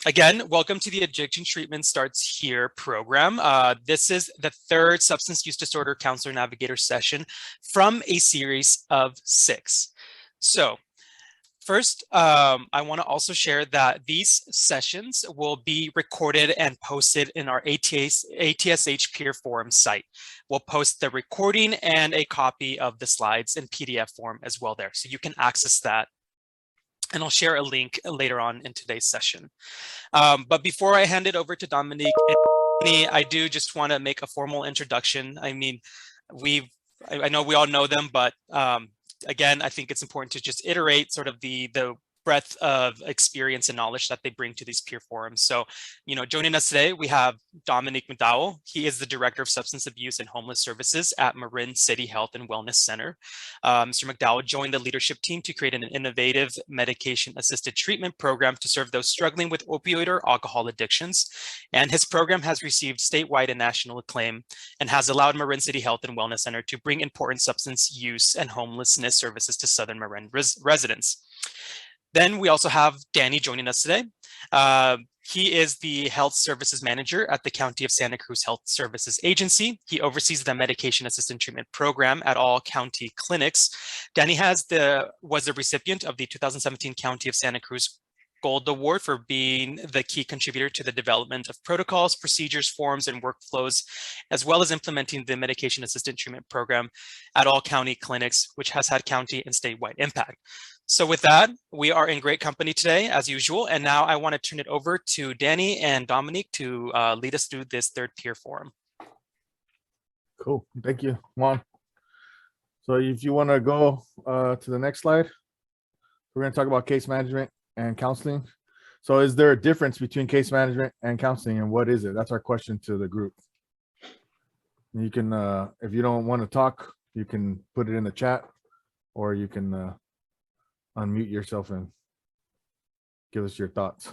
Again, welcome to the Addiction Treatment Starts Here program. This is the third substance use disorder counselor navigator session from a series of 6. So first, I want to also share that these sessions will be recorded and posted in our ATSH peer forum site. We'll post the recording and a copy of the slides in PDF form as well there, so you can access that. And I'll share a link later on in today's session. But before I hand it over to Dominique, I do just want to make a formal introduction. I mean, I know we all know them, but again, I think it's important to just iterate sort of the breadth of experience and knowledge that they bring to these peer forums. So, joining us today, we have Dominique Mcdowell. He is the Director of Substance Abuse and Homeless Services at Marin City Health and Wellness Center. Mr. McDowell joined the leadership team to create an innovative medication-assisted treatment program to serve those struggling with opioid or alcohol addictions. And his program has received statewide and national acclaim and has allowed Marin City Health and Wellness Center to bring important substance use and homelessness services to Southern Marin residents. Then we also have Danny joining us today. He is the Health Services Manager at the County of Santa Cruz Health Services Agency. He oversees the Medication Assisted Treatment Program at all county clinics. Danny was the recipient of the 2017 County of Santa Cruz Gold Award for being the key contributor to the development of protocols, procedures, forms, and workflows, as well as implementing the Medication Assisted Treatment Program at all county clinics, which has had county and statewide impact. So with that, we are in great company today, as usual. And now I want to turn it over to Danny and Dominique to lead us through this third peer forum. Cool. Thank you, Juan. So if you want to go to the next slide, we're going to talk about case management and counseling. So is there a difference between case management and counseling, and what is it? That's our question to the group. You can, if you don't want to talk, you can put it in the chat, or you can unmute yourself and give us your thoughts.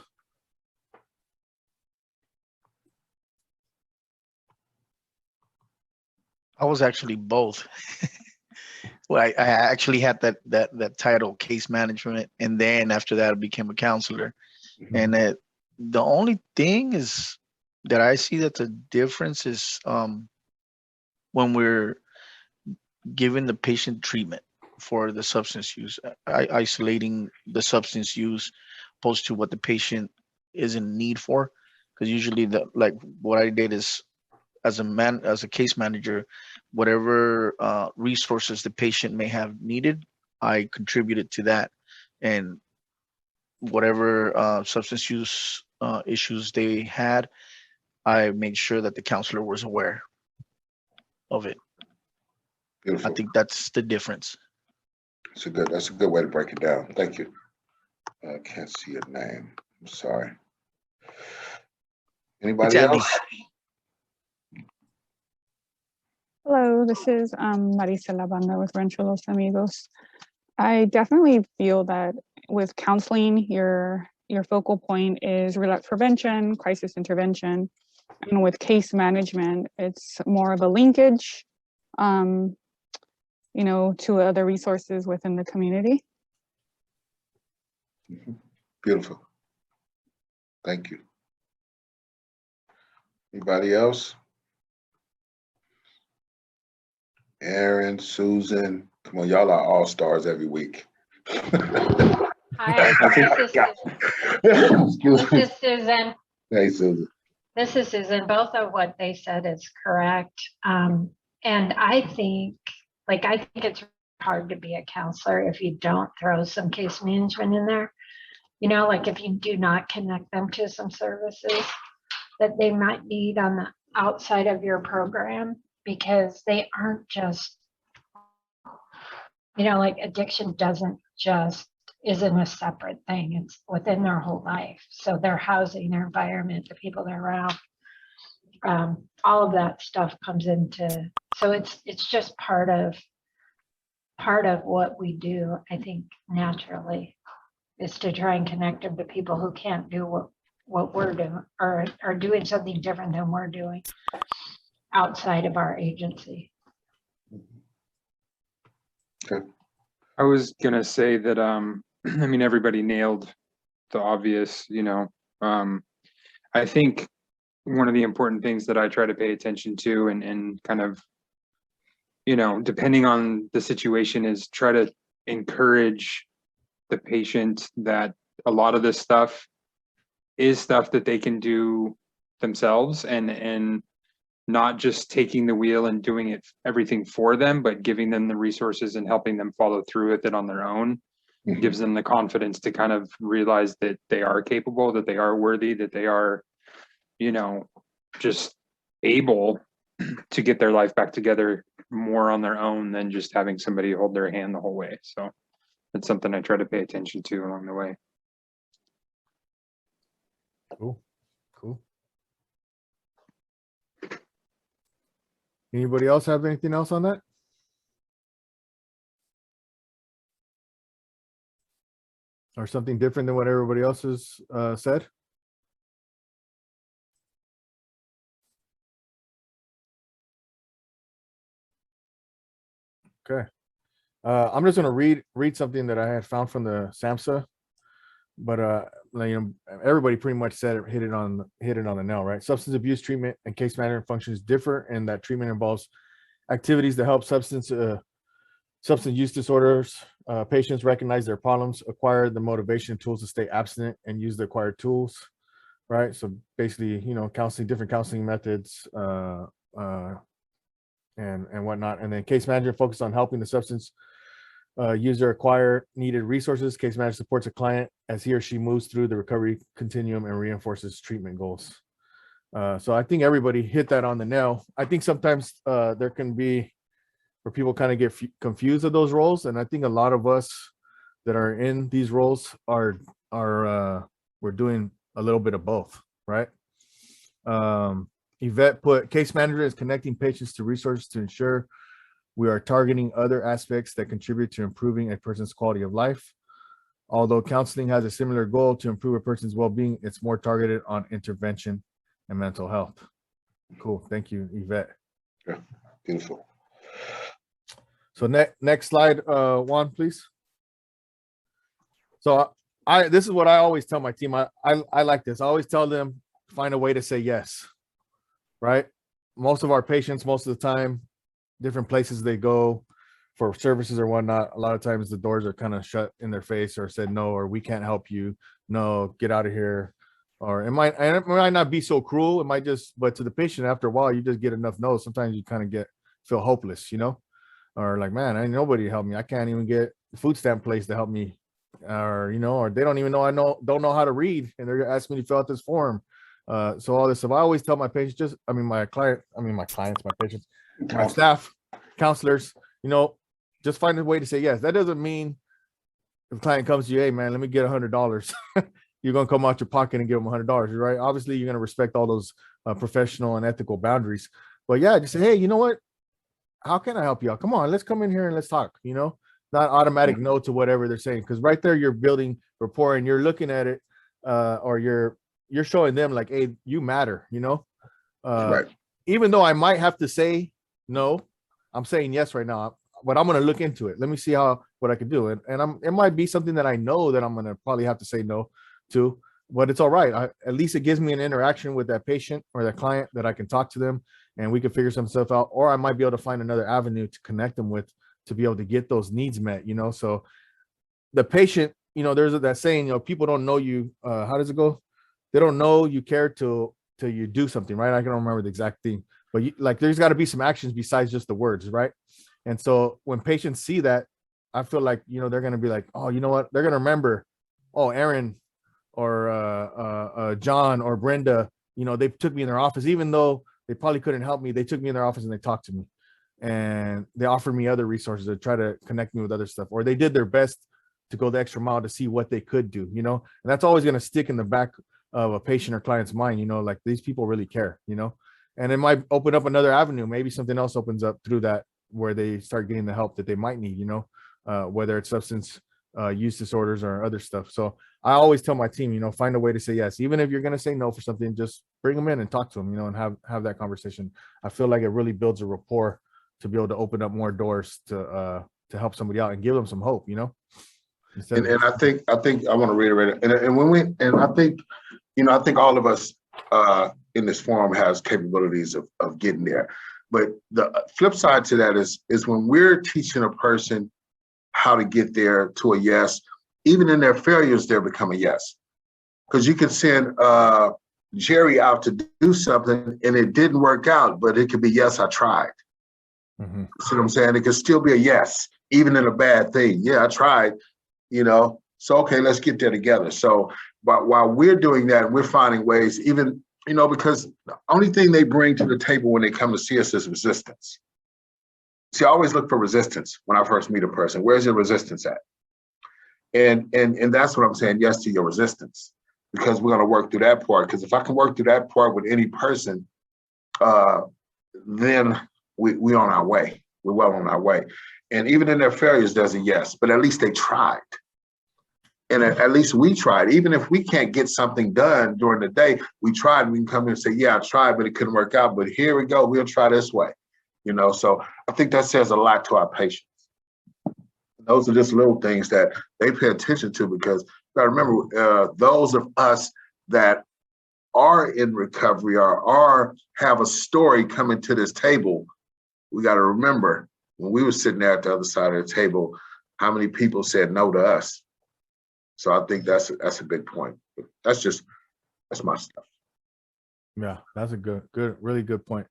I was actually both. Well, I actually had that title, case management, and then after that I became a counselor. Mm-hmm. And the only thing is that I see that the difference is when we're giving the patient treatment for the substance use, isolating the substance use opposed to what the patient is in need for. Because usually what I did is, as a case manager, whatever resources the patient may have needed, I contributed to that, and whatever substance use issues they had, I made sure that the counselor was aware of it. Beautiful. I think that's the difference. That's a good way to break it down. Thank you. I can't see your name. I'm sorry. Anybody else? Hello, this is Marisa Lavanda with Rancho Los Amigos. I definitely feel that with counseling, your focal point is relapse prevention, crisis intervention, and with case management, it's more of a linkage, to other resources within the community. Beautiful. Thank you. Anybody else? Aaron, Susan, come on, y'all are all stars every week. Hi, this is Susan. Hey, Susan. This is Susan. Both of what they said is correct. And I think it's hard to be a counselor if you don't throw some case management in there. If you do not connect them to some services that they might need on the outside of your program, because they aren't just, addiction isn't a separate thing. It's within their whole life. So their housing, their environment, the people they're around, all of that stuff comes into, so it's just part of what we do, I think, naturally, is to try and connect them to people who can't do what we're doing, or are doing something different than we're doing outside of our agency. Okay. I was gonna say that everybody nailed the obvious, I think one of the important things that I try to pay attention to and kind of, you know, depending on the situation, is try to encourage the patient that a lot of this stuff is stuff that they can do themselves, and not just taking the wheel and doing it everything for them, but giving them the resources and helping them follow through with it on their own. Mhm. Gives them the confidence to kind of realize that they are capable, that they are worthy, that they are, you know, just able to get their life back together more on their own than just having somebody hold their hand the whole way. So that's something I try to pay attention to along the way. Cool. Cool. Anybody else have anything else on that? Or something different than what everybody else has said? Okay. I'm just gonna read something that I had found from the SAMHSA, but you know, everybody pretty much said it, hit it on the nail, right? Substance abuse treatment and case management functions differ, and that treatment involves activities to help substance use disorders patients recognize their problems, acquire the motivation tools to stay abstinent, and use the acquired tools, right? So basically, you know, different counseling methods and whatnot. And then case management focus on helping the substance user acquire needed resources. Case manager supports a client as he or she moves through the recovery continuum and reinforces treatment goals. So I think everybody hit that on the nail. I think sometimes there can be where people kind of get confused of those roles, and I think a lot of us that are in these roles are we're doing a little bit of both, right? Yvette put, case manager is connecting patients to resources to ensure we are targeting other aspects that contribute to improving a person's quality of life. Although counseling has a similar goal to improve a person's well-being, it's more targeted on intervention and mental health. Cool. Thank you, Yvette. Yeah, beautiful. So next slide, Juan, please. So this is what I always tell my team. I like this. I always tell them, find a way to say yes, right? Most of our patients, most of the time, different places they go for services or whatnot, a lot of times the doors are kind of shut in their face or said no, or we can't help you. No, get out of here. Or it might not be so cruel. It might just, but to the patient, after a while, you just get enough no's. Sometimes you kind of feel hopeless, you know? Or like, man, ain't nobody to help me. I can't even get the food stamp place to help me. Or, you know, or they don't even know don't know how to read, and they're asking me to fill out this form. So all this stuff. I always tell my patients, my patients, my staff, counselors, you know, just find a way to say yes. That doesn't mean if a client comes to you, hey man, let me get $100. You're gonna come out your pocket and give them $100, right? Obviously, you're gonna respect all those professional and ethical boundaries. But yeah, just say, hey, you know what? How can I help you out? Come on, let's come in here and let's talk, you know, not automatic no to whatever they're saying. Because right there, you're building rapport and you're looking at it or you're showing them like, hey, you matter, you know, Right. Even though I might have to say no, I'm saying yes right now, but I'm going to look into it. Let me see what I can do. And it might be something that I know that I'm going to probably have to say no to, but it's all right. At least it gives me an interaction with that patient or that client that I can talk to them and we can figure some stuff out, or I might be able to find another avenue to connect them with to be able to get those needs met, you know? So the patient, you know, there's that saying, you know, people don't know you. How does it go? They don't know you care till you do something, right? I don't remember the exact thing, but there's got to be some actions besides just the words, right? And so when patients see that, I feel like, you know, they're going to be like, oh, you know what? They're going to remember, oh, Aaron or John or Brenda, you know, they took me in their office, even though they probably couldn't help me. They took me in their office and they talked to me and they offered me other resources to try to connect me with other stuff, or they did their best to go the extra mile to see what they could do, you know, and that's always going to stick in the back of a patient or client's mind, you know, like these people really care, you know, and it might open up another avenue. Maybe something else opens up through that where they start getting the help that they might need, you know, whether it's substance use disorders or other stuff. So I always tell my team, you know, find a way to say yes. Even if you're going to say no for something, just bring them in and talk to them, you know, and have that conversation. I feel like it really builds a rapport to be able to open up more doors to help somebody out and give them some hope, you know. And I think I want to reiterate it. And I think I think all of us in this forum has capabilities of getting there. But the flip side to that is when we're teaching a person how to get there to a yes, even in their failures, they're becoming yes. Because you can send Jerry out to do something and it didn't work out, but it could be, yes, I tried. Mhm. See what I'm saying? It could still be a yes, even in a bad thing. Yeah, I tried, So, okay, let's get there together. So, but while we're doing that, we're finding ways, even, because the only thing they bring to the table when they come to see us is resistance. See, I always look for resistance when I first meet a person. Where's your resistance at? And that's what I'm saying, yes to your resistance, because we're going to work through that part. Because if I can work through that part with any person, then we on our way. We're well on our way. And even in their failures, there's a yes, but at least they tried. And at least we tried. Even if we can't get something done during the day, we tried. We can come in and say, yeah, I tried, but it couldn't work out. But here we go. We'll try this way. So I think that says a lot to our patients. Those are just little things that they pay attention to, because you gotta remember, those of us that are in recovery or have a story coming to this table, we got to remember when we were sitting there at the other side of the table, how many people said no to us. So I think that's a big point. That's my stuff. Yeah, that's a good, really good point.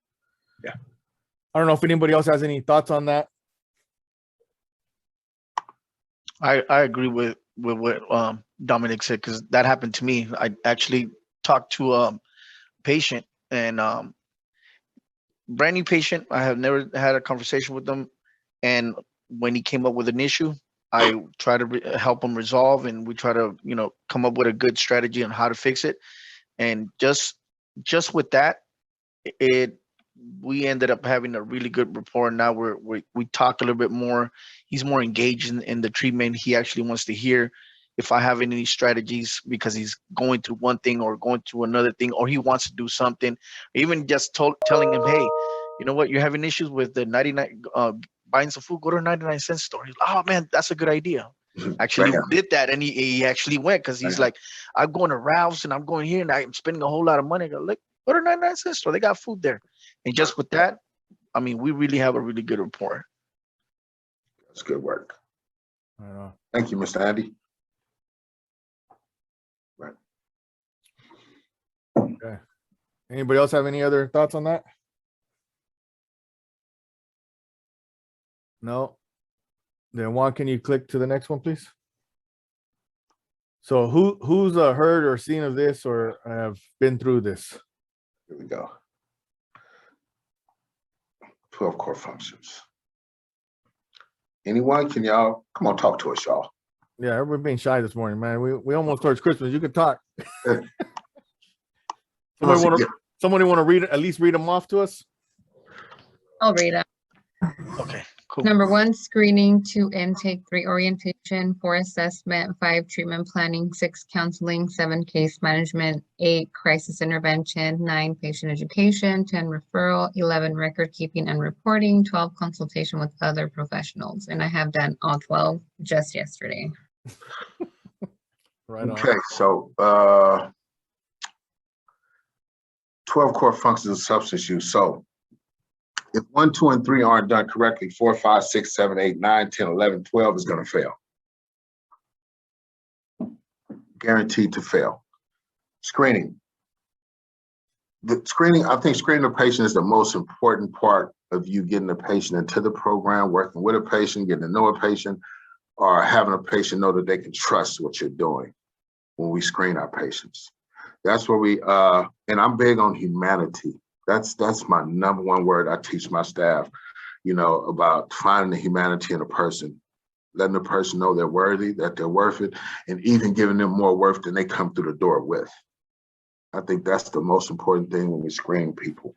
Yeah. I don't know if anybody else has any thoughts on that. I agree with what Dominic said, because that happened to me. I actually talked to a patient, and brand new patient. I have never had a conversation with them, and when he came up with an issue, I try to help him resolve, and we try to come up with a good strategy on how to fix it. And just with that, we ended up having a really good rapport. Now we talk a little bit more. He's more engaged in the treatment. He actually wants to hear if I have any strategies, because he's going through one thing or going through another thing, or he wants to do something. Even just telling him, hey, you know what, you're having issues with the 99 buying some food, go to a 99-cent store. He's like, oh man, that's a good idea. Actually did that, and he actually went, because he's like, I'm going to Ralph's and I'm going here and I'm spending a whole lot of money. I go, look, go to a 99-cent store. They got food there. And just with that, I mean, we really have a really good rapport. That's good work. I don't know. Thank you, Mr. Andy. Right. Okay. Anybody else have any other thoughts on that? No. Then Juan, can you click to the next one, please? So who's heard or seen of this or have been through this? Here we go. 12 core functions. Anyone? Can y'all come on, talk to us, y'all? Yeah, everybody being shy this morning, man. We almost towards Christmas. You can talk. Somebody want to read, at least read them off to us? I'll read it. Okay, cool. Number 1, screening. 2, intake. 3, orientation. 4, assessment. 5, treatment planning. 6, counseling. 7, case management. 8, crisis intervention. 9, patient education. 10, referral. 11, record keeping and reporting. 12, consultation with other professionals. And I have done all 12 just yesterday. Right on. Okay, so 12 core functions of substance use. So if 1, 2, and 3 aren't done correctly, 4, 5, 6, 7, 8, 9, 10, 11, 12 is going to fail. Guaranteed to fail. Screening. I think screening a patient is the most important part of you getting a patient into the program, working with a patient, getting to know a patient, or having a patient know that they can trust what you're doing when we screen our patients. That's where we, and I'm big on humanity. That's my number one word I teach my staff, about finding the humanity in a person, letting the person know they're worthy, that they're worth it, and even giving them more worth than they come through the door with. I think that's the most important thing when we screen people.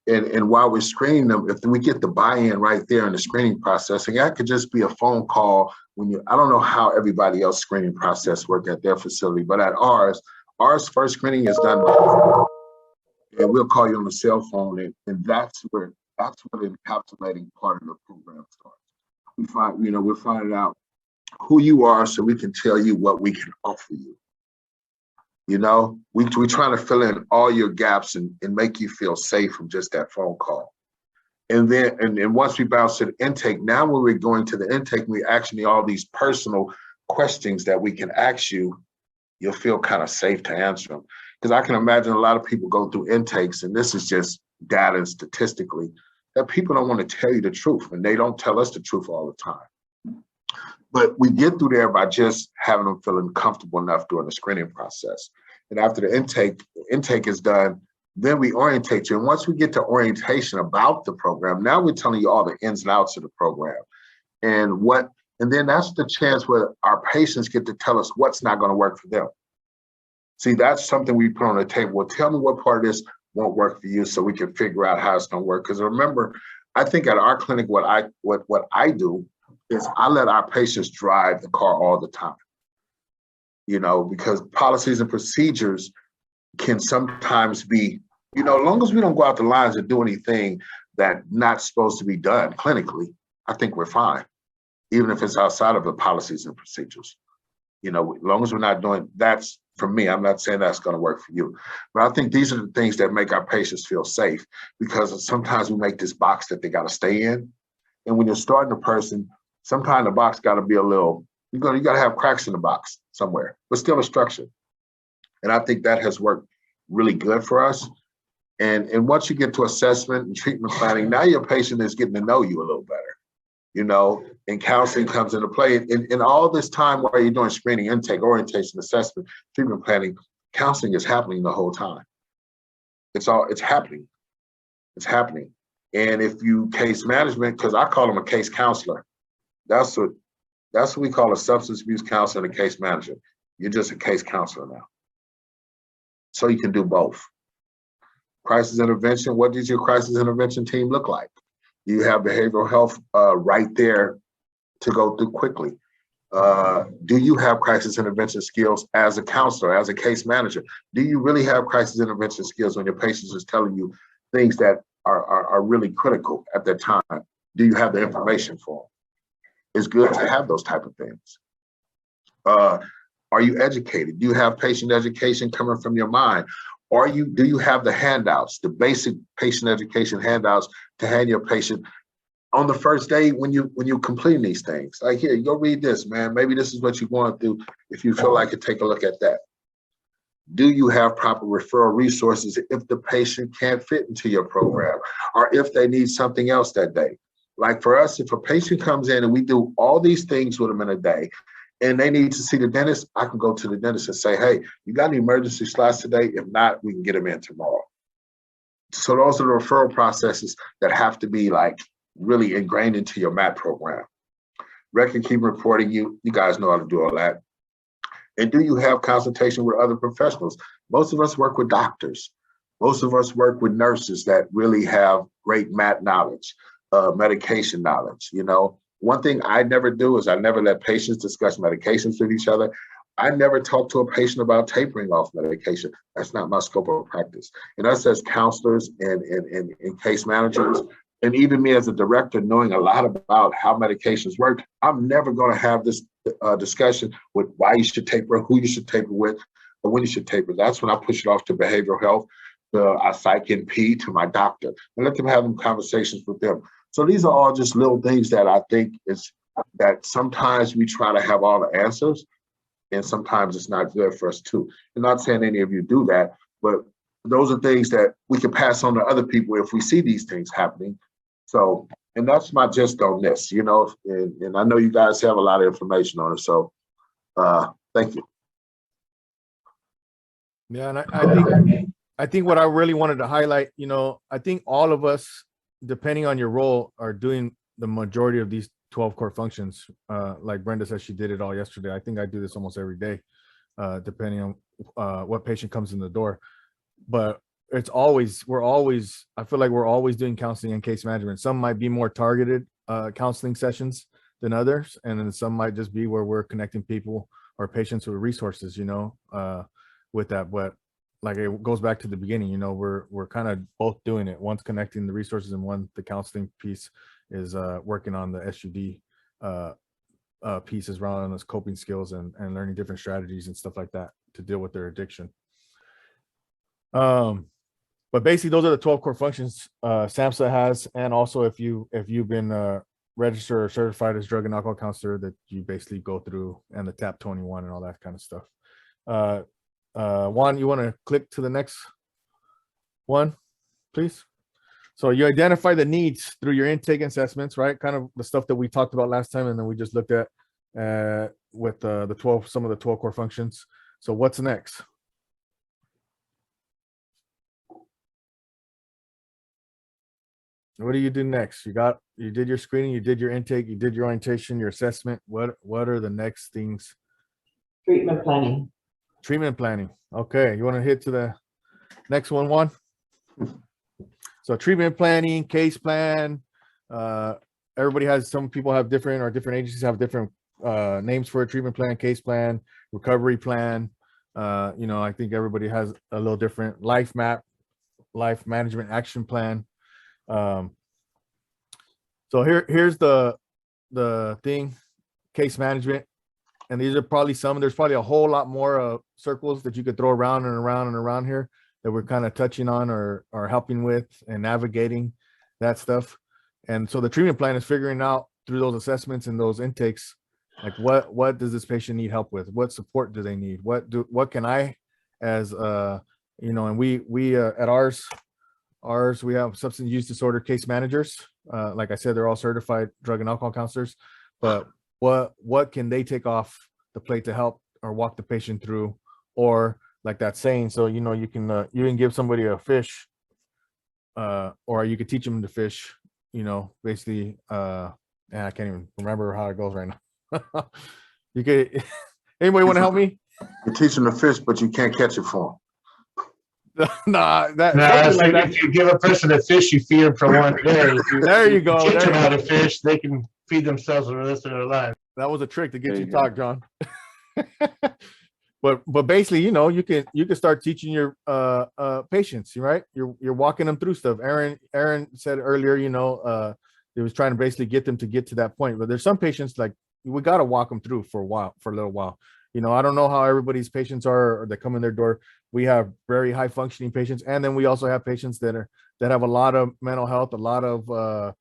And while we're screening them, if we get the buy-in right there in the screening process, and that could just be a phone call I don't know how everybody else screening process work at their facility, but at ours first screening is done and we'll call you on the cell phone, and that's where the encapsulating part of the program starts. We're finding out who you are so we can tell you what we can offer you. You know, we trying to fill in all your gaps and make you feel safe from just that phone call. And then, and once we bounce to the intake, now when we're going to the intake, we actually all these personal questions that we can ask you, you'll feel kind of safe to answer them. Because I can imagine a lot of people go through intakes, and this is just data and statistically, that people don't want to tell you the truth, and they don't tell us the truth all the time. But we get through there by just having them feeling comfortable enough during the screening process. And after the intake is done, then we orientate you. And once we get to orientation about the program, now we're telling you all the ins and outs of the program. And then that's the chance where our patients get to tell us what's not going to work for them. See, that's something we put on the table. Well, tell me what part of this won't work for you so we can figure out how it's going to work. Because remember, I think at our clinic, what I do is I let our patients drive the car all the time. You know, because policies and procedures can sometimes be, you know, as long as we don't go out the lines and do anything that's not supposed to be done clinically, I think we're fine, even if it's outside of the policies and procedures. You know, as long as we're not doing, that's for me, I'm not saying that's going to work for you, but I think these are the things that make our patients feel safe, because sometimes we make this box that they got to stay in. And when you're starting a person, sometimes the box got to be a little, you got to have cracks in the box somewhere, but still a structure. And I think that has worked really good for us. And once you get to assessment and treatment planning, now your patient is getting to know you a little better, you know, and counseling comes into play. And all this time while you're doing screening, intake, orientation, assessment, treatment planning, counseling is happening the whole time. It's happening. It's happening. And if you case management, because I call them a case counselor, that's what we call a substance abuse counselor and a case manager. You're just a case counselor now. So you can do both. Crisis intervention, what does your crisis intervention team look like? You have behavioral health right there to go through quickly. Do you have crisis intervention skills as a counselor, as a case manager? Do you really have crisis intervention skills when your patients is telling you things that are really critical at that time? Do you have the information for them? It's good to have those type of things. Are you educated? Do you have patient education coming from your mind? Do you have the handouts, the basic patient education handouts to hand your patient on the first day when you completing these things? Like, here, go read this, man. Maybe this is what you're going through. If you feel like it, take a look at that. Do you have proper referral resources if the patient can't fit into your program, or if they need something else that day? Like for us, if a patient comes in and we do all these things with them in a day, and they need to see the dentist, I can go to the dentist and say, hey, you got any emergency slots today? If not, we can get them in tomorrow. So those are the referral processes that have to be like really ingrained into your MAT program. Record keeping, reporting, you guys know how to do all that. And do you have consultation with other professionals? Most of us work with doctors. Most of us work with nurses that really have great MAT knowledge, medication knowledge, you know. One thing I never do is I never let patients discuss medications with each other. I never talk to a patient about tapering off medication. That's not my scope of practice. And us as counselors and case managers, and even me as a director, knowing a lot about how medications work, I'm never going to have this discussion with why you should taper, who you should taper with, or when you should taper. That's when I push it off to behavioral health, to psych NP, to my doctor, and let them have them conversations with them. So these are all just little things that I think is that sometimes we try to have all the answers, and sometimes it's not good for us too. I'm not saying any of you do that, but those are things that we can pass on to other people if we see these things happening. So, and that's my gist on this, you know, and I know you guys have a lot of information on it. So thank you. Yeah, and I think what I really wanted to highlight, you know, I think all of us, depending on your role, are doing the majority of these 12 core functions. Like Brenda said, she did it all yesterday. I think I do this almost every day, depending on what patient comes in the door. But I feel like we're always doing counseling and case management. Some might be more targeted counseling sessions than others. And then some might just be where we're connecting people or patients with resources, you know, with that. But like it goes back to the beginning, you know, we're kind of both doing it. One's connecting the resources and one, the counseling piece, is working on the SUD pieces around those coping skills and learning different strategies and stuff like that to deal with their addiction. But basically those are the 12 core functions SAMHSA has, and also if you've been registered or certified as drug and alcohol counselor, that you basically go through, and the TAP 21 and all that kind of stuff. Juan, you want to click to the next one, please? So you identify the needs through your intake assessments, right? Kind of the stuff that we talked about last time, and then we just looked at with some of the 12 core functions. So what's next? What do you do next? You did your screening, you did your intake, you did your orientation, your assessment. What are the next things? Treatment planning. Treatment planning. Okay, you want to hit to the next one, Juan? So treatment planning, case plan. Everybody has, some people have different, or different agencies have different names for a treatment plan, case plan, recovery plan. I think everybody has a little different life map, life management action plan. So here's the thing, case management, and these are probably there's probably a whole lot more circles that you could throw around and around and around here that we're kind of touching on or helping with and navigating that stuff. And so the treatment plan is figuring out through those assessments and those intakes, like what does this patient need help with? What support do they need? What can I, as and we at ours, we have substance use disorder case managers. Like I said, they're all certified drug and alcohol counselors, but what can they take off the plate to help or walk the patient through, or like that saying, so you can give somebody a fish, or you could teach them to fish, basically, and I can't even remember how it goes right now. You could, anybody want to help me? You teach them to fish, but you can't catch it for them. Nah, it's like if you give a person a fish, you feed them for one day. There you go. Teach them how to fish, they can feed themselves for the rest of their life. That was a trick to get There you you to talk, John. But basically, you can start teaching your patients, right? You're walking them through stuff. Aaron said earlier, it was trying to basically get them to get to that point. But there's some patients, like, we got to walk them through for a little while. I don't know how everybody's patients are, or that come in their door. We have very high functioning patients, and then we also have patients that have a lot of mental health, a lot of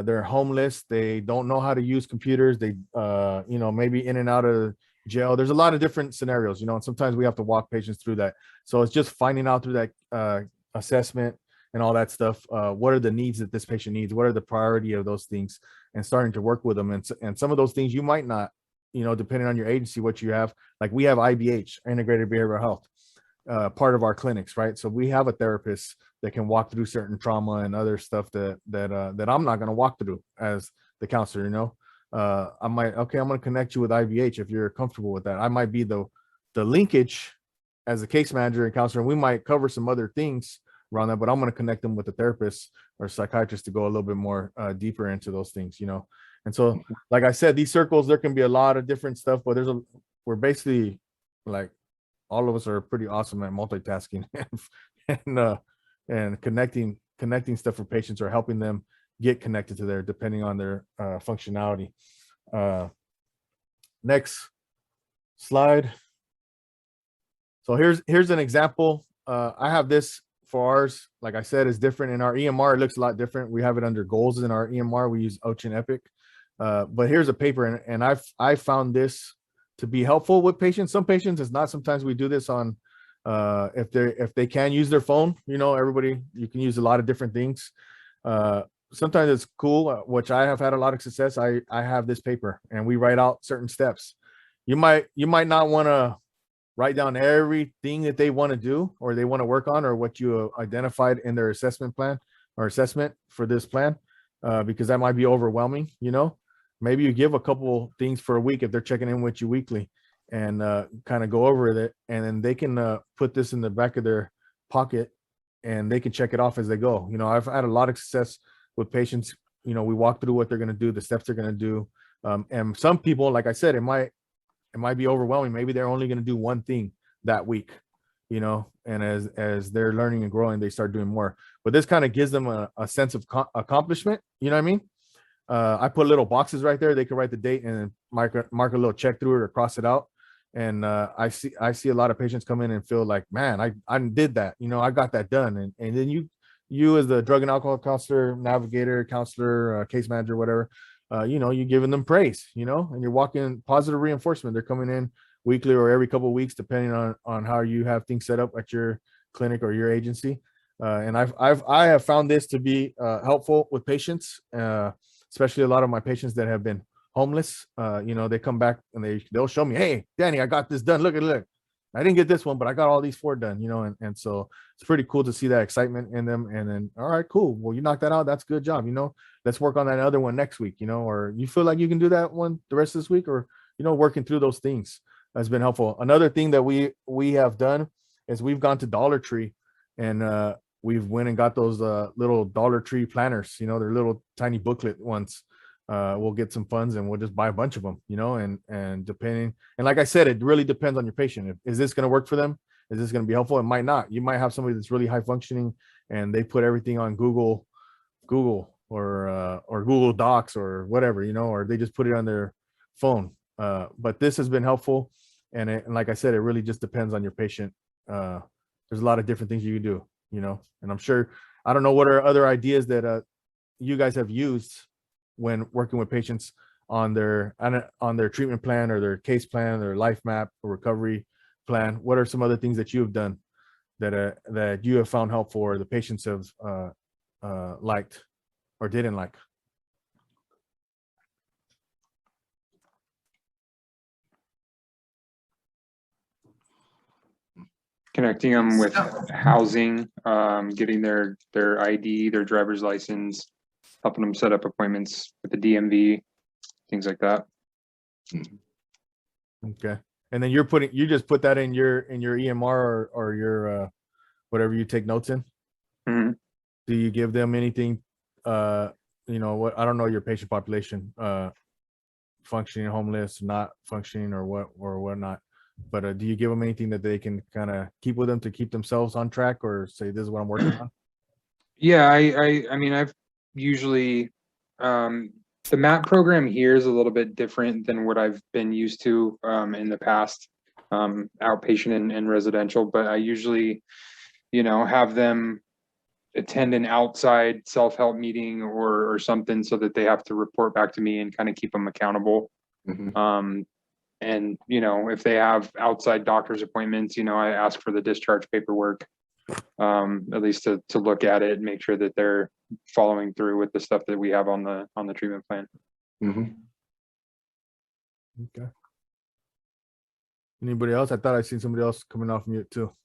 they're homeless, they don't know how to use computers, they maybe in and out of jail. There's a lot of different scenarios, and sometimes we have to walk patients through that. So it's just finding out through that assessment and all that stuff, what are the needs that this patient needs, what are the priority of those things, and starting to work with them. And some of those things you might not, depending on your agency, what you have. Like, we have IBH, integrated behavioral health, part of our clinics, right? So we have a therapist that can walk through certain trauma and other stuff that I'm not going to walk through as the counselor. I'm going to connect you with IBH if you're comfortable with that. I might be the linkage as a case manager and counselor, and we might cover some other things around that, but I'm going to connect them with a therapist or psychiatrist to go a little bit more deeper into those things, And so, like I said, these circles, there can be a lot of different stuff, but we're basically, like, all of us are pretty awesome at multitasking and connecting stuff for patients, or helping them get connected to depending on their functionality. Next slide. So here's an example. I have this for ours. Like I said, is different in our EMR. It looks a lot different. We have it under goals in our EMR. We use Ocean Epic. But here's a paper, and I found this to be helpful with patients. Some patients it's not. Sometimes we do this on if they can use their phone. Everybody, you can use a lot of different things. Sometimes it's cool, which I have had a lot of success. I have this paper, and we write out certain steps. You might not want to write down everything that they want to do or they want to work on, or what you identified in their assessment plan or assessment for this plan, because that might be overwhelming. Maybe you give a couple things for a week if they're checking in with you weekly, and kind of go over it, and then they can put this in the back of their pocket, and they can check it off as they go. I've had a lot of success with patients. We walk through what they're going to do, the steps they're going to do, and some people, like I said, it might be overwhelming. Maybe they're only going to do one thing that week, and as they're learning and growing, they start doing more. But this kind of gives them a sense of accomplishment. You know what I mean? I put little boxes right there. They can write the date and mark a little check through it or cross it out. And I see a lot of patients come in and feel like, man, I did that. You know, I got that done. And then you as the drug and alcohol counselor, navigator, counselor, case manager, whatever, you know, you're giving them praise, you know, and you're walking positive reinforcement. They're coming in weekly or every couple of weeks, depending on how you have things set up at your clinic or your agency. And I have found this to be helpful with patients, especially a lot of my patients that have been homeless. You know, they come back and they'll show me, hey, Danny, I got this done. Look. I didn't get this one, but I got all these 4 done, you know, and so it's pretty cool to see that excitement in them. And then, all right, cool. Well, you knocked that out. That's a good job. You know, let's work on that other one next week, you know, or you feel like you can do that one the rest of this week, or, you know, working through those things has been helpful. Another thing that we have done is we've gone to Dollar Tree and we've went and got those little Dollar Tree planners, you know, they're little tiny booklet ones. We'll get some funds and we'll just buy a bunch of them, you know, and depending, and like I said, it really depends on your patient. Is this going to work for them? Is this going to be helpful? It might not. You might have somebody that's really high functioning and they put everything on Google or Google Docs or whatever, you know, or they just put it on their phone. But this has been helpful. And like I said, it really just depends on your patient. There's a lot of different things you can do, you know, and I'm sure, I don't know what are other ideas that you guys have used when working with patients on their treatment plan or their case plan, their life map or recovery plan. What are some other things that you have done that you have found helpful or the patients have liked or didn't like? Connecting them with housing, getting their ID, their driver's license, helping them set up appointments with the DMV, things like that. Okay. And then you just put that in your EMR or your whatever you take notes in. Mm-hmm. Do you give them anything, you know, what, I don't know your patient population, functioning, homeless, not functioning or whatnot, but do you give them anything that they can kind of keep with them to keep themselves on track or say, this is what I'm working on? Yeah, I mean, I've usually, the MAP program here is a little bit different than what I've been used to in the past, outpatient and residential, but I usually, you know, have them attend an outside self-help meeting or something so that they have to report back to me and kind of keep them accountable. Mhm. And, you know, if they have outside doctor's appointments, you know, I ask for the discharge paperwork, at least to look at it and make sure that they're following through with the stuff that we have on the treatment plan. Mhm. Okay. Anybody else? I thought I seen somebody else coming off mute too.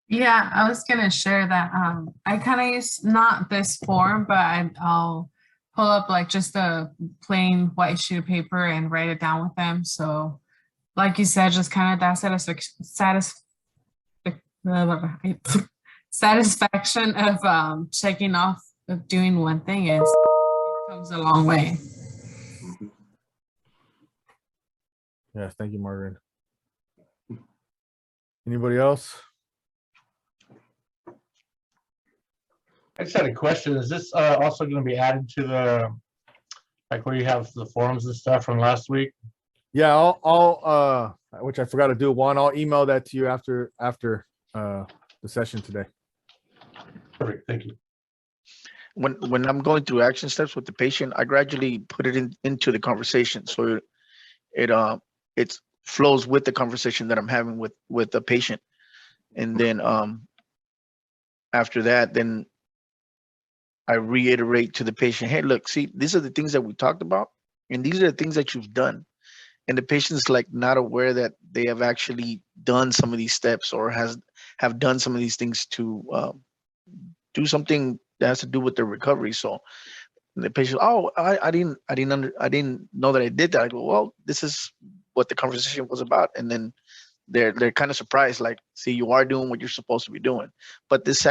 Yeah, I was gonna share that I kind of use not this form, but I'll pull up like just a plain white sheet of paper and write it down with them. So like you said, just kind of that satisfaction of checking off of doing one thing it comes a long way. Yes, thank you, Margaret. Anybody else? I just had a question. Is this also going to be added to the, like where you have the forms and stuff from last week? Yeah, I'll which I forgot to do, Juan, I'll email that to you after the session today. Perfect, thank you. When I'm going through action steps with the patient, I gradually put it into the conversation. So it flows with the conversation that I'm having with the patient. And then after that, then I reiterate to the patient, hey, look, see, these are the things that we talked about, and these are the things that you've done. And the patient's like not aware that they have actually done some of these steps or have done some of these things to do something that has to do with their recovery. So the patient, oh, I didn't know that I did that. I go, well, this is what the conversation was about. And then they're kind of surprised, like, see, you are doing what you're supposed to be doing. But this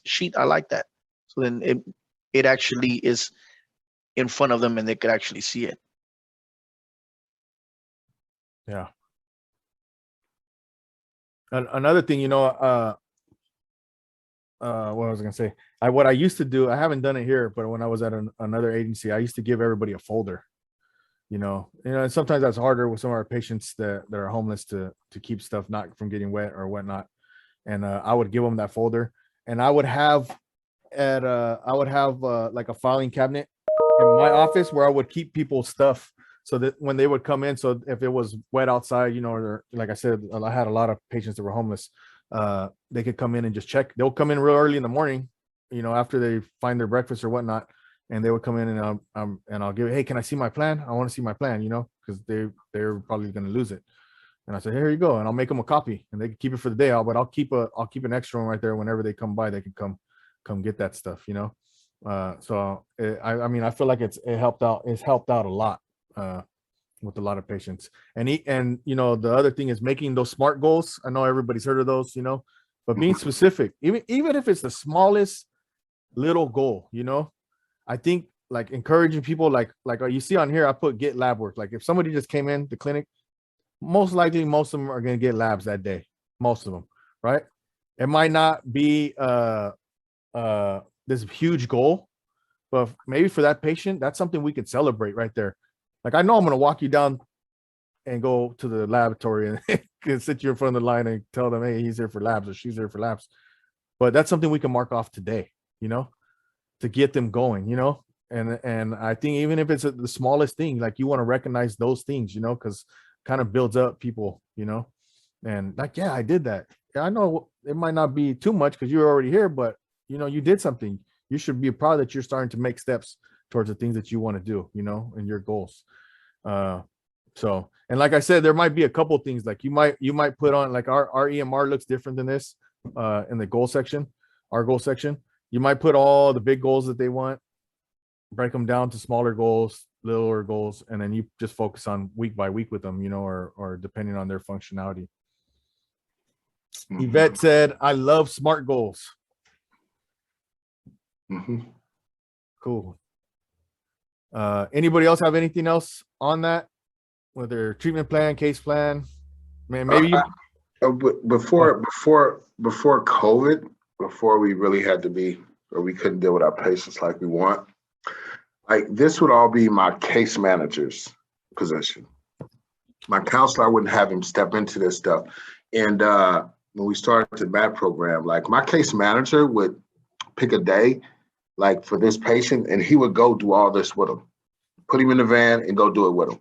sheet, I like that. So then it actually is in front of them and they could actually see it. Yeah. Another thing, you know, what was I gonna say? What I used to do, I haven't done it here, but when I was at another agency, I used to give everybody a folder. And sometimes that's harder with some of our patients that are homeless to keep stuff not from getting wet or whatnot. And I would give them that folder, and I would have like a filing cabinet in my office where I would keep people's stuff so that when they would come in, so if it was wet outside, or like I said, I had a lot of patients that were homeless. They could come in and just check. They'll come in real early in the morning, after they find their breakfast or whatnot, and they would come in and I'll give it. Hey, can I see my plan? I want to see my plan, because they're probably going to lose it. And I said, here you go, and I'll make them a copy, and they can keep it for the day. But I'll keep an extra one right there. Whenever they come by, they can come get that stuff, So I feel like it's helped out. It's helped out a lot with a lot of patients. And the other thing is making those SMART goals. I know everybody's heard of those, but being specific, even if it's the smallest little goal, I think like encouraging people, like you see on here, I put get lab work. Like if somebody just came in the clinic, most likely most of them are going to get labs that day, most of them, right? It might not be this huge goal, but maybe for that patient, that's something we could celebrate right there. Like I know I'm going to walk you down and go to the laboratory and sit you in front of the line and tell them, hey, he's here for labs or she's here for labs. But that's something we can mark off today, to get them going, and I think even if it's the smallest thing, like you want to recognize those things, because kind of builds up people, and like, yeah, I did that. Yeah, I know it might not be too much because you're already here, but you did something. You should be proud that you're starting to make steps towards the things that you want to do, and your goals. So, and like I said, there might be a couple things like you might put on, like our EMR looks different than this in the goal section, our goal section. You might put all the big goals that they want, break them down to smaller goals, littler goals, and then you just focus on week by week with them, or depending on their functionality. Mhm. Yvette said, I love SMART goals. Mhm. Cool. Anybody else have anything else on that? Whether treatment plan, case plan, man, maybe Before COVID, before we really had to be, or we couldn't deal with our patients like we want, like this would all be my case manager's position. My counselor, I wouldn't have him step into this stuff. And when we started the MAT program, like my case manager would pick a day, like for this patient, and he would go do all this with him, put him in the van and go do it with him.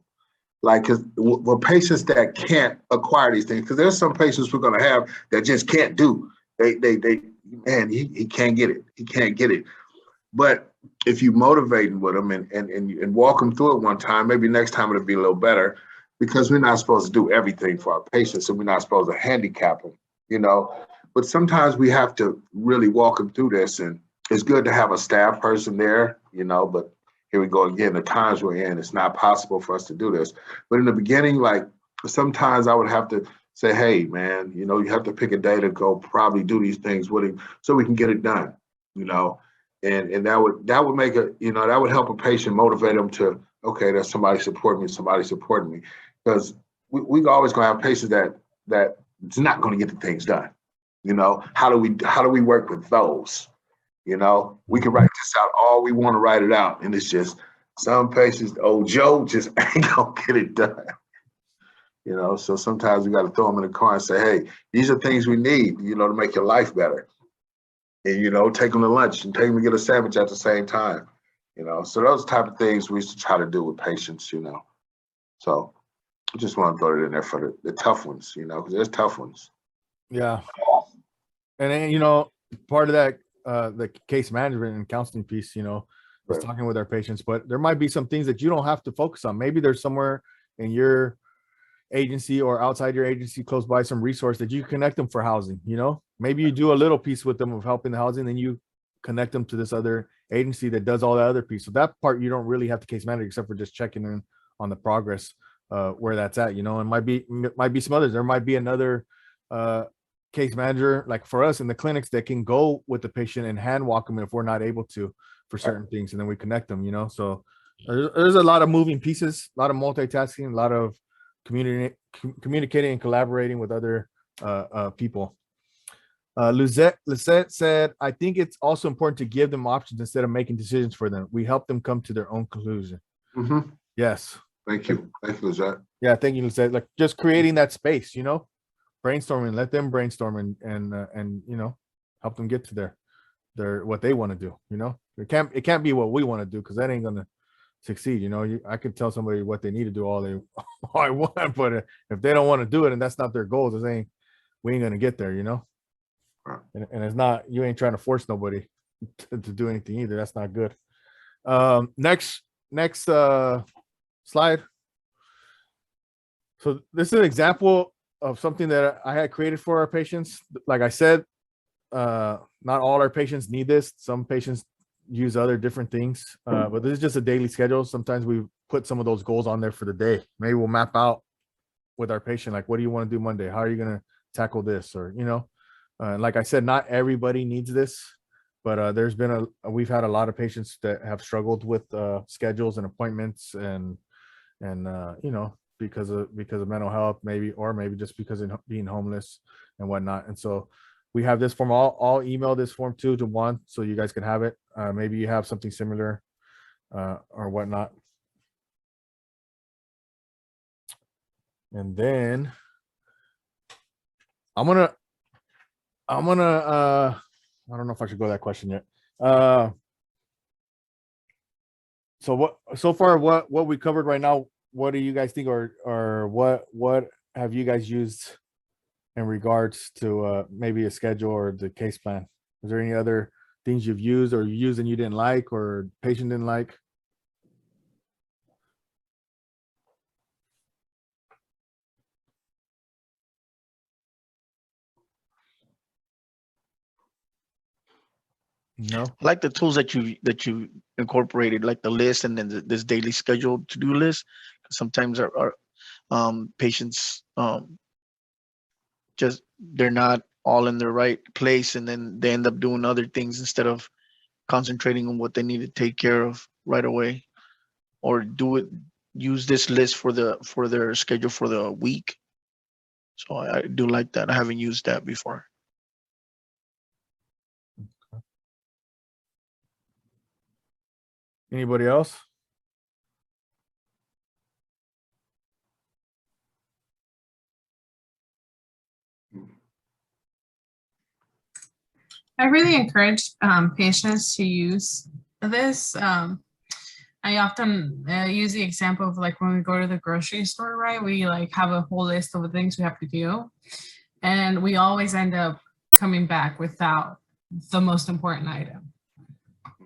Like, cause for patients that can't acquire these things, because there's some patients we're gonna have that just can't do. Man, he can't get it. He can't get it. But if you motivate him with them and walk them through it one time, maybe next time it'll be a little better, because we're not supposed to do everything for our patients, and we're not supposed to handicap them, But sometimes we have to really walk them through this, and it's good to have a staff person there, but here we go again, the times we're in, it's not possible for us to do this. But in the beginning, like sometimes I would have to say, hey, man, you have to pick a day to go probably do these things with him so we can get it done, and that would make that would help a patient, motivate them to, okay, there's somebody supporting me, because we always gonna have patients that it's not gonna get the things done. How do we work with those? We can write this out all we want to write it out, and it's just some patients, old Joe just ain't gonna get it done. So sometimes we got to throw them in the car and say, hey, these are things we need, to make your life better. And, take them to lunch and take them to get a sandwich at the same time, So those type of things we used to try to do with patients, So I just want to throw it in there for the tough ones, because there's tough ones. yeah. And then, part of that, the case management and counseling piece, is Right. talking with our patients, but there might be some things that you don't have to focus on. Maybe there's somewhere in your agency or outside your agency close by some resource that you connect them for housing. Maybe you do a little piece with them of helping the housing, then you connect them to this other agency that does all the other piece. So that part you don't really have to case manage except for just checking in on the progress where that's at. And might be some others. There might be another case manager like for us in the clinics that can go with the patient and hand walk them if we're not able to for certain things, and then we connect them. So there's a lot of moving pieces, a lot of multitasking, a lot of communicating and collaborating with other people. Lisette said, I think it's also important to give them options instead of making decisions for them. We help them come to their own conclusion. Mm-hmm. Yes. Thank you. Thank you, Lizette. Yeah, thank you, Lisette. Like just creating that space, you know, brainstorming, let them brainstorm and you know, help them get to their what they want to do, you know. It can't be what we want to do because that ain't gonna succeed. You know, I could tell somebody what they need to do all I want, but if they don't want to do it and that's not their goals, we ain't gonna get there, you know. And it's not, you ain't trying to force nobody to do anything either. That's not good. Next slide. So this is an example of something that I had created for our patients. Like I said, not all our patients need this. Some patients use other different things, but this is just a daily schedule. Sometimes we put some of those goals on there for the day. Maybe we'll map out with our patient, like, what do you want to do Monday? How are you going to tackle this? Or, you know, like I said, not everybody needs this, but we've had a lot of patients that have struggled with schedules and appointments and you know, because of mental health, maybe just because of being homeless and whatnot. And so we have this form. I'll email this form to Juan so you guys can have it. Maybe you have something similar or whatnot. And then I'm gonna I don't know if I should go to that question yet. So far what we covered right now, what do you guys think, or what have you guys used in regards to maybe a schedule or the case plan? Is there any other things you've used or you used and you didn't like or patient didn't like? No. I like the tools that you incorporated, like the list and then this daily schedule to-do list. Sometimes our patients just they're not all in the right place, and then they end up doing other things instead of concentrating on what they need to take care of right away, or use this list for their schedule for the week. So I do like that. I haven't used that before. Anybody else? I really encourage patients to use this. I often use the example of like when we go to the grocery store, right? We like have a whole list of the things we have to do. And we always end up coming back without the most important item.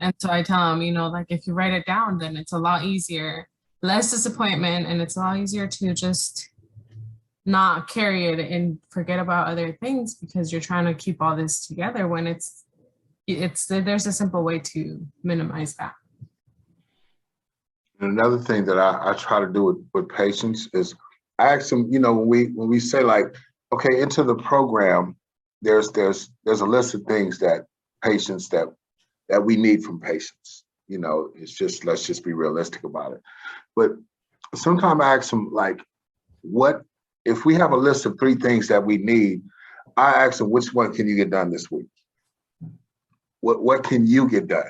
And so I tell them, you know, like if you write it down, then it's a lot easier, less disappointment, and it's a lot easier to just not carry it and forget about other things because you're trying to keep all this together when there's a simple way to minimize that. And another thing that I try to do with patients is I ask them, you know, when we say like, okay, into the program, there's a list of things that patients that we need from patients. You know, it's just, let's just be realistic about it. But sometimes I ask them like, what if we have a list of 3 things that we need? I ask them, which one can you get done this week? What can you get done?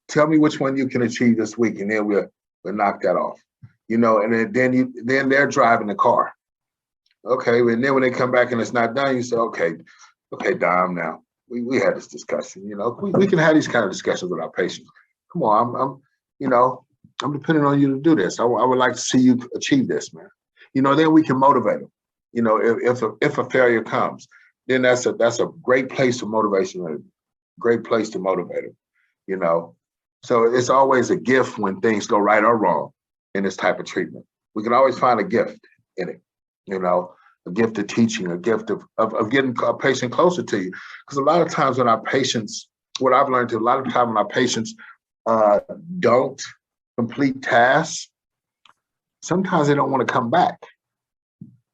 Tell me which one you can achieve this week, and then we'll knock that off. You know, and then they're driving the car. Okay, and then when they come back and it's not done, you say, okay, Dom, now we had this discussion. You know, we can have these kind of discussions with our patients. Come on, I'm depending on you to do this. I would like to see you achieve this, man. You know, then we can motivate them. You know, if a failure comes, then that's a great place for motivation, great place to motivate them. You know, so it's always a gift when things go right or wrong in this type of treatment. We can always find a gift in it. You know, a gift of teaching, a gift of getting a patient closer to you. Because a lot of times when our patients, what I've learned, a lot of times when our patients don't complete tasks, sometimes they don't want to come back.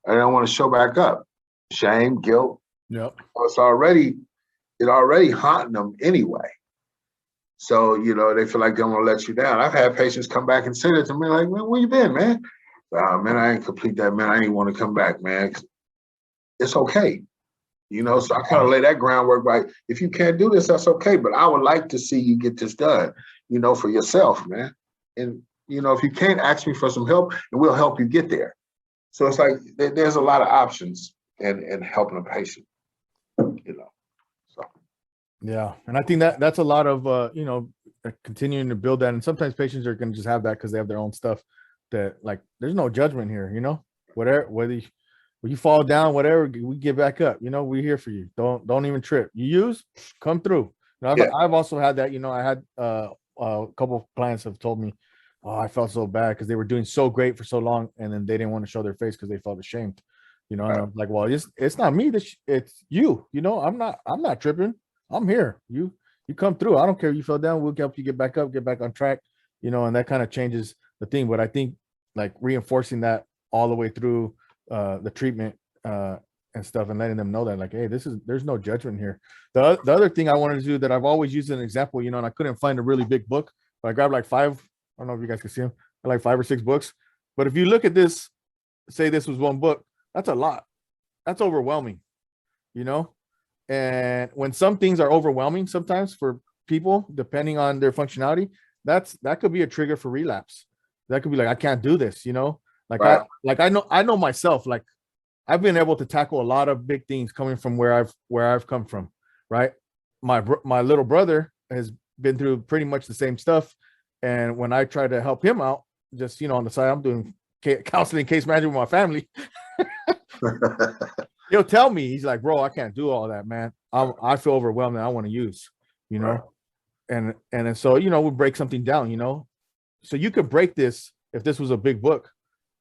They don't want to show back up. Shame, guilt. Yep. It's already haunting them anyway. So, you know, they feel like they want to let you down. I've had patients come back and say that to me, like, man, where you been, man? Man, I ain't complete that, man. I ain't want to come back, man. It's okay. You know, so I kind of lay that groundwork by, if you can't do this, that's okay, but I would like to see you get this done, you know, for yourself, man. And, you know, if you can't, ask me for some help and we'll help you get there. So it's like, there's a lot of options in helping a patient, you know, so. Yeah. And I think that's a lot of, you know, continuing to build that. And sometimes patients are going to just have that because they have their own stuff that, like, there's no judgment here, you know, whether you fall down, whatever, we get back up. You know, we're here for you. Don't even trip. You use, come through. You know, I've also had that. You know, I had a couple of clients have told me, oh, I felt so bad because they were doing so great for so long, and then they didn't want to show their face because they felt ashamed. You know, and I'm like, well, it's not me. It's you. You know, I'm not tripping. I'm here. You come through. I don't care if you fell down. We'll help you get back up, get back on track. You know, and that kind of changes the thing. But I think like reinforcing that all the way through the treatment and stuff, and letting them know that, like, hey, there's no judgment here. The other thing I wanted to do that I've always used as an example, you know, and I couldn't find a really big book, but I grabbed like 5, I don't know if you guys can see them, like 5 or 6 books. But if you look at this, say this was one book, that's a lot. That's overwhelming, you know? And when some things are overwhelming sometimes for people, depending on their functionality, that could be a trigger for relapse. That could be like, I can't do this, you know? Like, I know myself, like I've been able to tackle a lot of big things coming from where I've come from, right? My little brother has been through pretty much the same stuff. And when I try to help him out, just, you know, on the side, I'm doing counseling, case management with my family. He'll tell me, he's like, bro, I can't do all that, man. I feel overwhelmed and I want to use, you know? Right. And so, you know, we break something down, you know? So you could break this if this was a big book.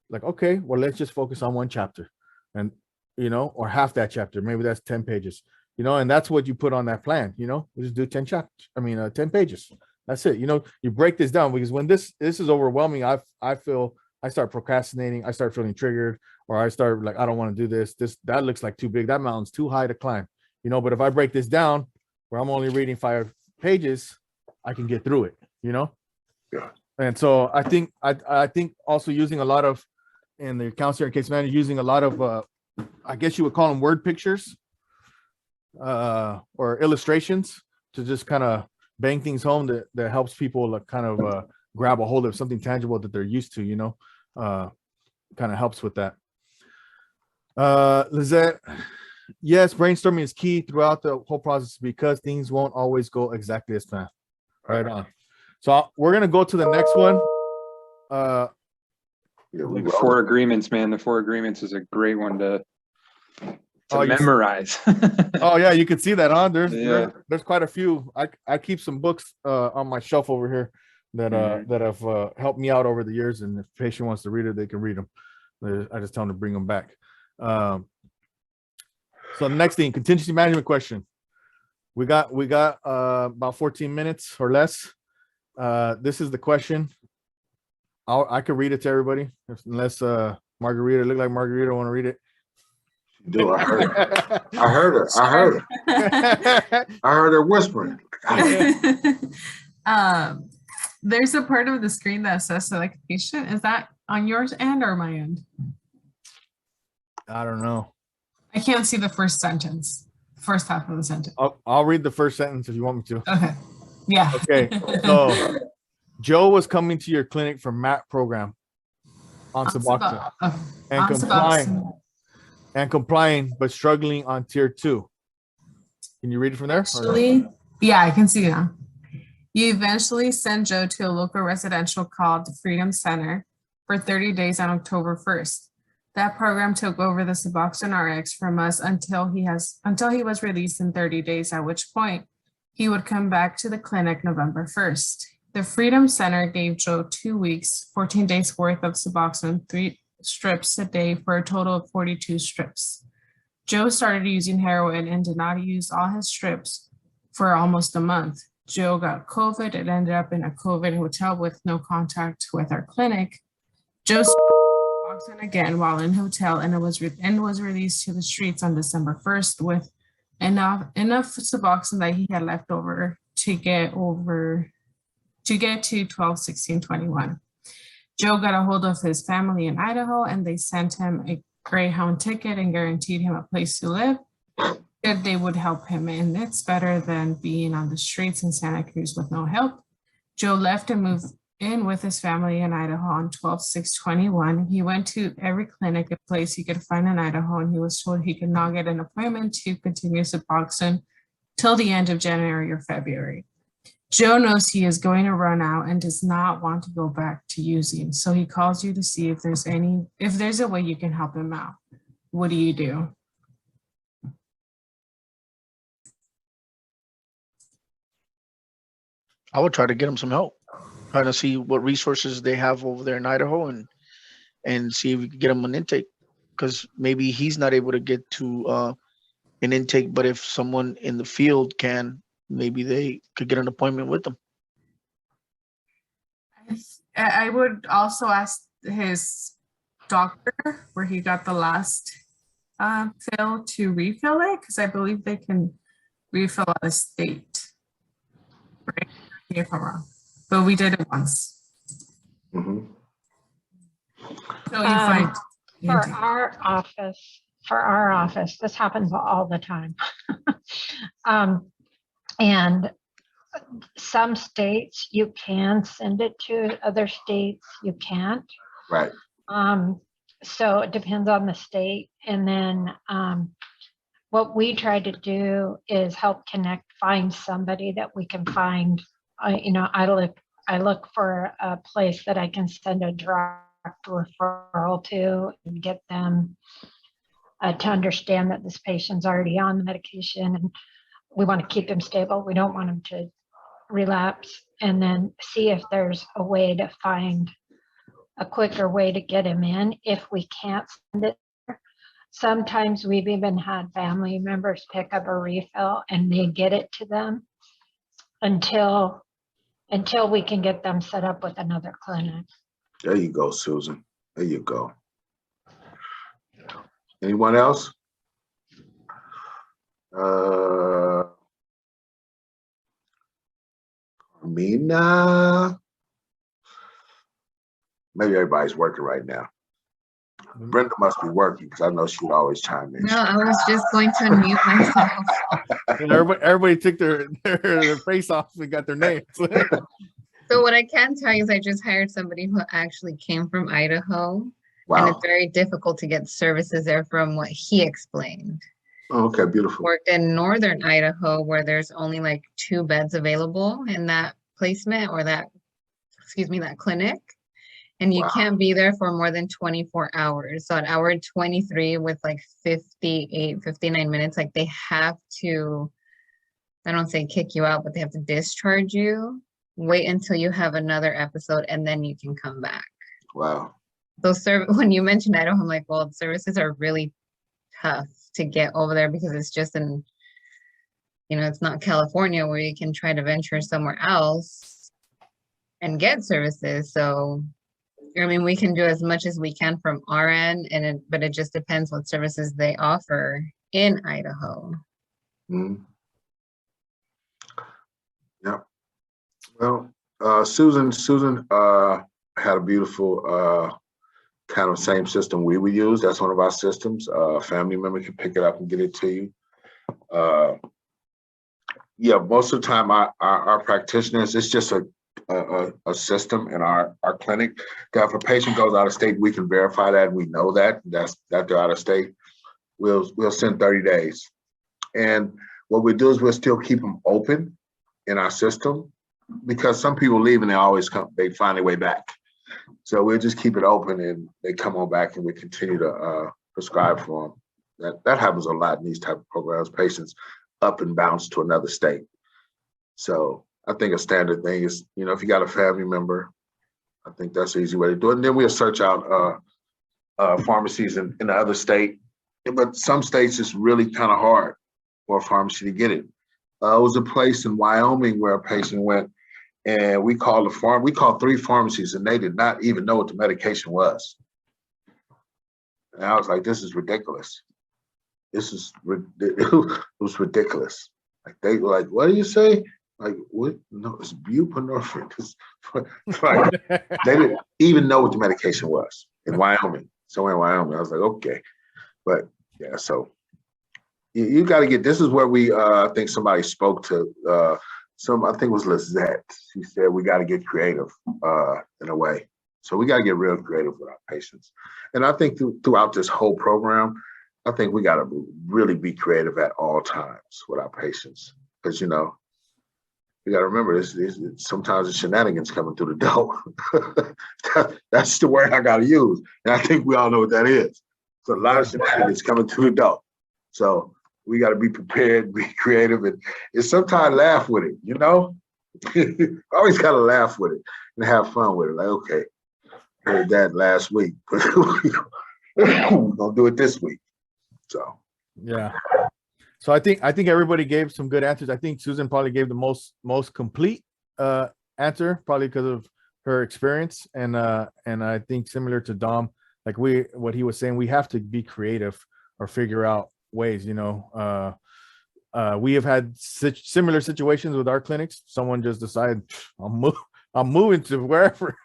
Like, okay, well, let's just focus on one chapter and, you know, or half that chapter. Maybe that's 10 pages, you know, and that's what you put on that plan, you know, we just do 10 chapters. 10 pages. That's it. You know, you break this down, because when this is overwhelming, I feel I start procrastinating. I start feeling triggered, or I start like, I don't want to do this. That looks like too big. That mountain's too high to climb, you know, but if I break this down where I'm only reading 5 pages, I can get through it, you know? Yeah. And so I think also using a lot of, in the counselor and case manager, using a lot of, I guess you would call them word pictures or illustrations to just kind of bang things home that helps people like kind of grab a hold of something tangible that they're used to, you know, kind of helps with that. Lizette, yes, brainstorming is key throughout the whole process because things won't always go exactly as planned. Right on. So we're going to go to the next one. The 4 agreements, man. The 4 agreements is a great one to memorize. Oh yeah, you can see that, huh? There's quite a few. I keep some books on my shelf over here that that have helped me out over the years, and if a patient wants to read it, they can read them. I just tell them to bring them back. So the next thing, contingency management question. We got about 14 minutes or less. This is the question. I could read it to everybody, unless Margarita, look like Margarita want to read it. Do I heard her. I heard her whispering. There's a part of the screen that says select patient. Is that on yours end or my end? I don't know. I can't see the first sentence, first half of the sentence. I'll read the first sentence if you want me to. Okay. Yeah. Okay. So Joe was coming to your clinic for MAT program on Suboxone and complying, but struggling on tier 2. Can you read it from there? Actually, yeah, I can see it now. You eventually sent Joe to a local residential called the Freedom Center for 30 days on October 1st. That program took over the Suboxone RX from us until he was released in 30 days, at which point he would come back to the clinic November 1st. The Freedom Center gave Joe 2 weeks, 14 days worth of Suboxone, 3 strips a day for a total of 42 strips. Joe started using heroin and did not use all his strips for almost a month. Joe got COVID and ended up in a COVID hotel with no contact with our clinic. Joe started Suboxone again while in hotel and was released to the streets on December 1st with enough Suboxone that he had left over to get to 12/16/21. Joe got a hold of his family in Idaho and they sent him a Greyhound ticket and guaranteed him a place to live. that they would help him in. It's better than being on the streets in Santa Cruz with no help. Joe left and moved in with his family in Idaho on 12/6/21. He went to every clinic and place he could find in Idaho, and he was told he could not get an appointment to continue Suboxone till the end of January or February. Joe knows he is going to run out and does not want to go back to using. So he calls you to see if there's a way you can help him out. What do you do? I would try to get him some help, trying to see what resources they have over there in Idaho and see if we can get him an intake, because maybe he's not able to get to an intake, but if someone in the field can, maybe they could get an appointment with them. I would also ask his doctor where he got the last fill to refill it, because I believe they can refill out of state. Right? If I'm wrong, but we did it once. Mhm. So you find For our office, this happens all the time. And some states you can send it to, other states you can't. Right. So it depends on the state. And then what we try to do is help find somebody that we can find. I look for a place that I can send a direct referral to and get them to understand that this patient's already on the medication and we want to keep him stable. We don't want him to relapse, and then see if there's a way to find a quicker way to get him in if we can't send it. Sometimes we've even had family members pick up a refill and they get it to them until we can get them set up with another clinic. There you go, Susan. There you go. Anyone else? Carmina. Maybe everybody's working right now. Brenda must be working because I know she would always chime in. No, I was just going to unmute myself. And everybody took their face off and got their names. So what I can tell you is I just hired somebody who actually came from Idaho. And Wow. it's very difficult to get services there from what he explained. Oh, okay, beautiful. Worked in northern Idaho where there's only like 2 beds available in that placement or that clinic. And you Wow. can't be there for more than 24 hours. So at hour 23 with like 58, 59 minutes, like they have to, I don't say kick you out, but they have to discharge you. Wait until you have another episode and then you can come back. Wow. When you mentioned Idaho, I'm like, well, services are really tough to get over there because it's just it's not California where you can try to venture somewhere else and get services. So, I mean, we can do as much as we can from our end, but it just depends what services they offer in Idaho. Mm. Yep. Well, Susan had a beautiful kind of same system we would use. That's one of our systems. A family member can pick it up and get it to you. Yeah, most of the time our practitioners, it's just a system in our clinic that if a patient goes out of state, we can verify that. We know that they're out of state. We'll send 30 days. And what we do is we'll still keep them open in our system because some people leave and they always come, they find their way back. So we'll just keep it open and they come on back and we continue to prescribe for them. That happens a lot in these type of programs, patients up and bounce to another state. So I think a standard thing is, if you got a family member, I think that's the easy way to do it. And then we'll search out pharmacies in the other state. But some states it's really kind of hard for a pharmacy to get it. It was a place in Wyoming where a patient went and we called 3 pharmacies and they did not even know what the medication was. And I was like, this is ridiculous. It was ridiculous. Like they were like, what do you say? Like, what? No, it's buprenorphine. Like, they didn't even know what the medication was in Wyoming. Somewhere in Wyoming. I was like, okay. But yeah, so you got to get, this is where we, I think somebody spoke to, I think it was Lizette. She said, we got to get creative in a way. So we got to get real creative with our patients. And I think throughout this whole program, I think we got to really be creative at all times with our patients. Because, you know, you got to remember this, sometimes the shenanigans coming through the door. That's the word I got to use. And I think we all know what that is. So a lot of shenanigans coming through the door. So we got to be prepared, be creative, and sometimes laugh with it, you know? Always got to laugh with it and have fun with it. Like, okay, heard that last week, but we're going to do it this week. So, yeah. So I think everybody gave some good answers. I think Susan probably gave the most complete answer, probably because of her experience. And I think similar to Dom, like what he was saying, we have to be creative or figure out ways, you know. We have had similar situations with our clinics. Someone just decided, I'm moving to wherever,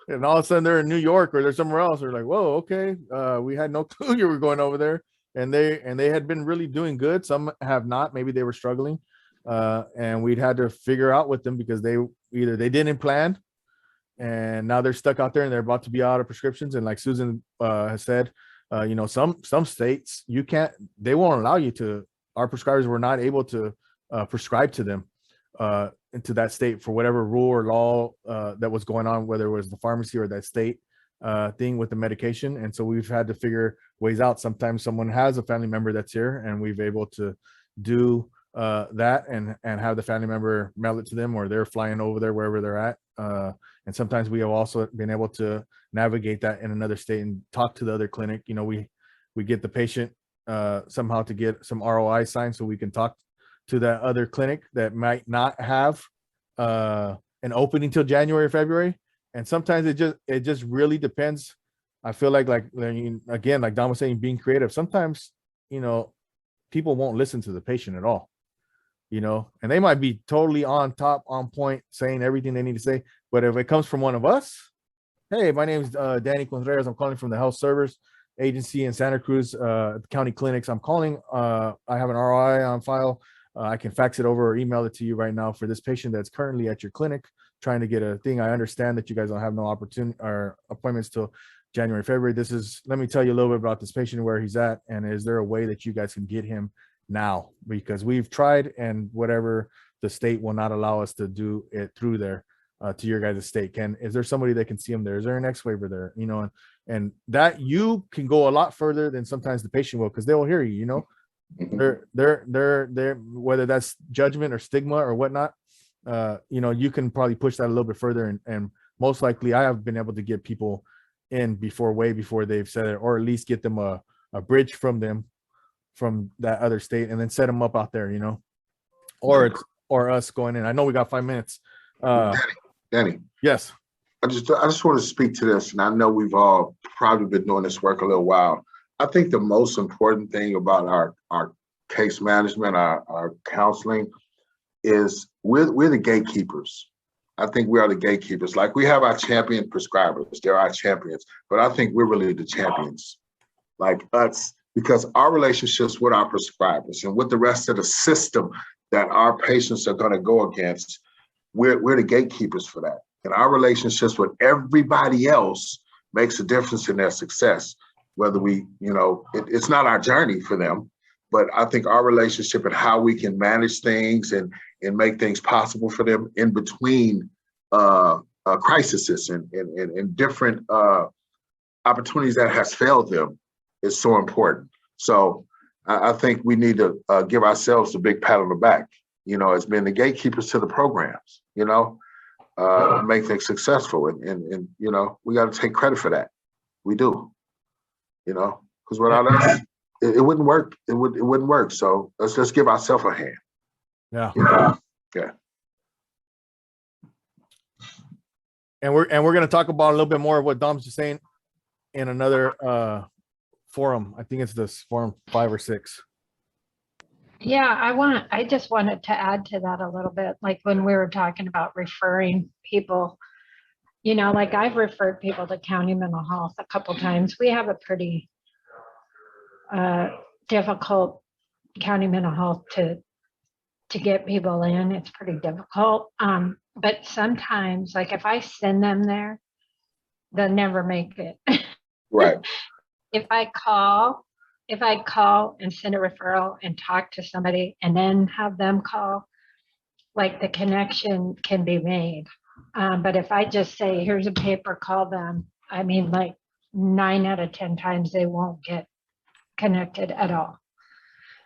and all of a sudden they're in New York or they're somewhere else. They're like, whoa, okay, we had no clue you were going over there. And they had been really doing good. Some have not. Maybe they were struggling, and we'd had to figure out with them because they didn't plan, and now they're stuck out there and they're about to be out of prescriptions. And like Susan has said, you know, some states they won't allow you to. Our prescribers were not able to prescribe to them into that state for whatever rule or law that was going on, whether it was the pharmacy or that state thing with the medication. And so we've had to figure ways out. Sometimes someone has a family member that's here and we've able to do that and have the family member mail it to them, or they're flying over there wherever they're at. And sometimes we have also been able to navigate that in another state and talk to the other clinic. You know, we get the patient somehow to get some ROI signed so we can talk to that other clinic that might not have an opening till January or February. And sometimes it just really depends. I feel like again, like Don was saying, being creative. Sometimes, you know, people won't listen to the patient at all, you know, and they might be totally on point, saying everything they need to say. But if it comes from one of us, hey, my name is Danny Contreras. I'm calling from the Health Service Agency in Santa Cruz County Clinics. I'm calling. I have an ROI on file. I can fax it over or email it to you right now for this patient that's currently at your clinic trying to get a thing. I understand that you guys don't have no opportunity or appointments till January, February. Let me tell you a little bit about this patient, where he's at, and is there a way that you guys can get him now? Because we've tried, and whatever, the state will not allow us to do it through there to your guys' state. Is there somebody that can see him there? Is there an X-waiver there? You know, and that you can go a lot further than sometimes the patient will, because they will hear you, you know. They're whether that's judgment or stigma or whatnot, you know, you can probably push that a little bit further, and most likely I have been able to get people in way before they've said it, or at least get them a bridge from that other state, and then set them up out there, you know, or us going in. I know we got 5 minutes. Danny. Yes. I just want to speak to this, and I know we've all probably been doing this work a little while. I think the most important thing about our case management, our counseling, is we're the gatekeepers. I think we are the gatekeepers. Like, we have our champion prescribers, they're our champions, but I think we're really the champions, like us, because our relationships with our prescribers and with the rest of the system that our patients are going to go against, we're the gatekeepers for that. And our relationships with everybody else makes a difference in their success. Whether we, you know, it's not our journey for them, but I think our relationship and how we can manage things and make things possible for them in between crises and different opportunities that has failed them is so important. So I think we need to give ourselves a big pat on the back, you know, as being the gatekeepers to the programs, you know, make things successful. And you know, we got to take credit for that. We do, you know, because without us, it wouldn't work. It wouldn't work. So let's just give ourselves a hand. Yeah. You know? Yeah. And we're going to talk about a little bit more of what Dom's just saying in another forum. I think it's this forum 5 or 6. Yeah, I just wanted to add to that a little bit. Like when we were talking about referring people, you know, like I've referred people to county mental health a couple times. We have a pretty difficult county mental health to get people in. It's pretty difficult. But sometimes, like if I send them there, they'll never make it. Right. If I call and send a referral and talk to somebody and then have them call, like the connection can be made. But if I just say, here's a paper, call them, I mean, like 9 out of 10 times they won't get connected at all.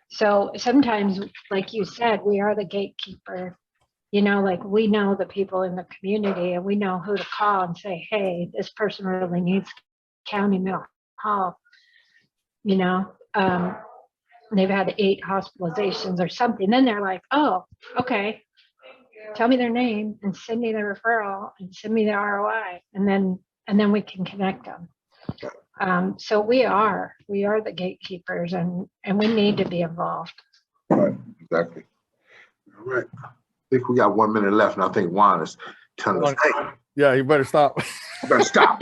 So sometimes, like you said, we are the gatekeeper. You know, like we know the people in the community and we know who to call and say, hey, this person really needs county mental health. You know, they've had 8 hospitalizations or something. Then they're like, oh, okay, tell me their name and send me the referral and send me the ROI, and then we can connect them. So we are the gatekeepers, and we need to be involved. Right, exactly. All right. I think we got 1 minute left, and I think Juan is telling us, hey, Yeah, you better stop. you better stop.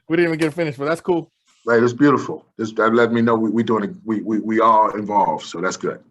We didn't even get finished, but that's cool. Right, it's beautiful. That let me know we doing it. We all involved, so that's good.